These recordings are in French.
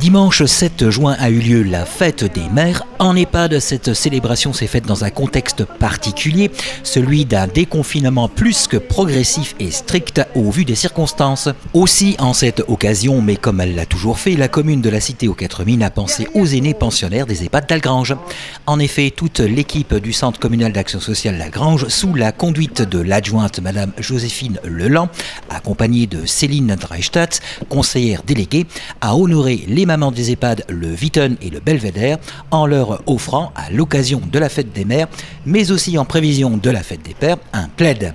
Dimanche 7 juin a eu lieu la fête des mères. En EHPAD, cette célébration s'est faite dans un contexte particulier, celui d'un déconfinement plus que progressif et strict au vu des circonstances. Aussi, en cette occasion, mais comme elle l'a toujours fait, la commune de la Cité aux 4000 a pensé aux aînés pensionnaires des EHPAD d'Algrange. En effet, toute l'équipe du Centre communal d'action sociale Lagrange, sous la conduite de l'adjointe Madame Joséphine Leland, accompagnée de Céline Dreistadt, conseillère déléguée, a honoré les mamans des EHPAD, le Witten et le Belvédère, en leur offrant, à l'occasion de la fête des mères, mais aussi en prévision de la fête des pères, un plaid.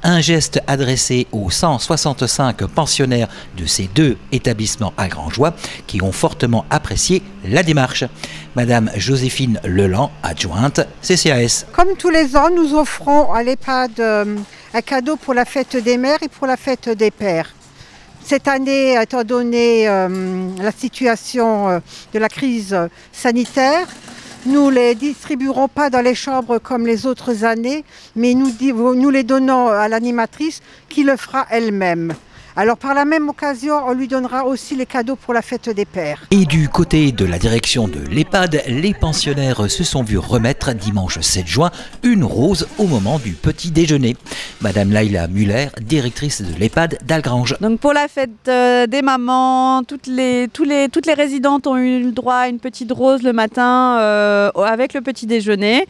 Un geste adressé aux 165 pensionnaires de ces deux établissements algrangeois qui ont fortement apprécié la démarche. Madame Joséphine Leland, adjointe CCAS. Comme tous les ans, nous offrons à l'EHPAD un cadeau pour la fête des mères et pour la fête des pères. Cette année, étant donné la situation de la crise sanitaire, nous ne les distribuerons pas dans les chambres comme les autres années, mais nous les donnons à l'animatrice qui le fera elle-même. Alors par la même occasion, on lui donnera aussi les cadeaux pour la fête des pères. Et du côté de la direction de l'EHPAD, les pensionnaires se sont vus remettre dimanche 7 juin une rose au moment du petit déjeuner. Madame Laïla Muller, directrice de l'EHPAD d'Algrange. Donc pour la fête des mamans, toutes les résidentes ont eu le droit à une petite rose le matin avec le petit déjeuner.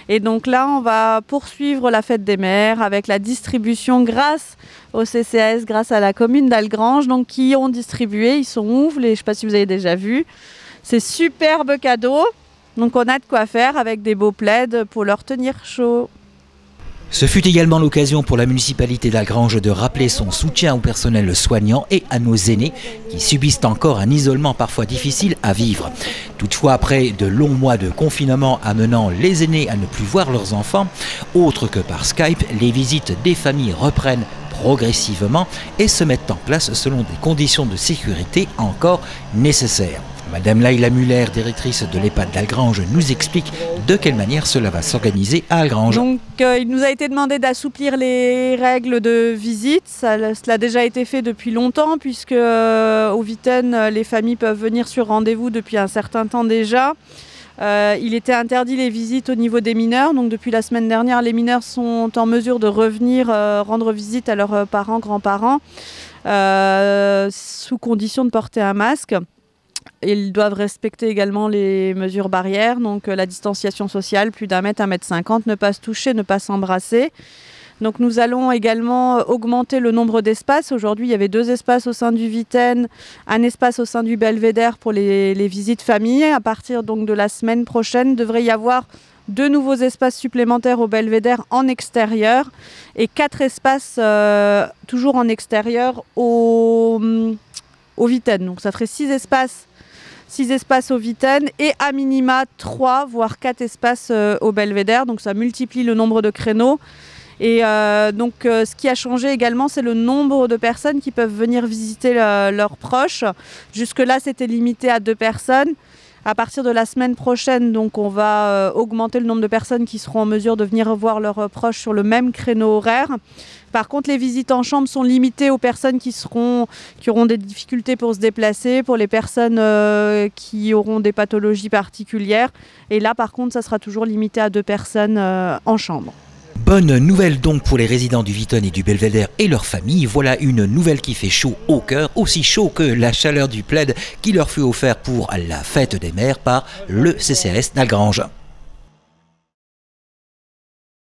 Et donc là, on va poursuivre la fête des mères avec la distribution grâce au CCAS, grâce à la commune d'Algrange, donc qui ont distribué, ils sont ouf, je ne sais pas si vous avez déjà vu, ces superbes cadeaux. Donc on a de quoi faire avec des beaux plaids pour leur tenir chaud. Ce fut également l'occasion pour la municipalité d'Algrange de rappeler son soutien au personnel soignant et à nos aînés qui subissent encore un isolement parfois difficile à vivre. Toutefois, après de longs mois de confinement amenant les aînés à ne plus voir leurs enfants, autre que par Skype, les visites des familles reprennent progressivement et se mettent en place selon des conditions de sécurité encore nécessaires. Madame Laïla Muller, directrice de l'EHPAD d'Algrange, nous explique de quelle manière cela va s'organiser à Algrange. Donc, il nous a été demandé d'assouplir les règles de visite. Cela a déjà été fait depuis longtemps puisque au Witten, les familles peuvent venir sur rendez-vous depuis un certain temps déjà. Il était interdit les visites au niveau des mineurs. Donc depuis la semaine dernière, les mineurs sont en mesure de revenir rendre visite à leurs parents, grands-parents, sous condition de porter un masque. Ils doivent respecter également les mesures barrières, donc la distanciation sociale, plus d'1 mètre, 1,50 m, ne pas se toucher, ne pas s'embrasser. Donc nous allons également augmenter le nombre d'espaces. Aujourd'hui, il y avait 2 espaces au sein du Witten, un espace au sein du Belvédère pour les visites famille. À partir donc de la semaine prochaine, il devrait y avoir 2 nouveaux espaces supplémentaires au Belvédère en extérieur et 4 espaces toujours en extérieur au Witten. Donc ça ferait 6 espaces au Witten et à minima 3 voire 4 espaces au Belvédère. Donc ça multiplie le nombre de créneaux. Et ce qui a changé également, c'est le nombre de personnes qui peuvent venir visiter leurs proches. Jusque-là, c'était limité à 2 personnes. À partir de la semaine prochaine, donc, on va augmenter le nombre de personnes qui seront en mesure de venir voir leurs proches sur le même créneau horaire. Par contre, les visites en chambre sont limitées aux personnes qui auront des difficultés pour se déplacer, pour les personnes qui auront des pathologies particulières. Et là, par contre, ça sera toujours limité à 2 personnes en chambre. Bonne nouvelle donc pour les résidents du Witten et du Belvédère et leurs familles. Voilà une nouvelle qui fait chaud au cœur, aussi chaud que la chaleur du plaid qui leur fut offert pour la fête des mères par le CCAS d'Algrange.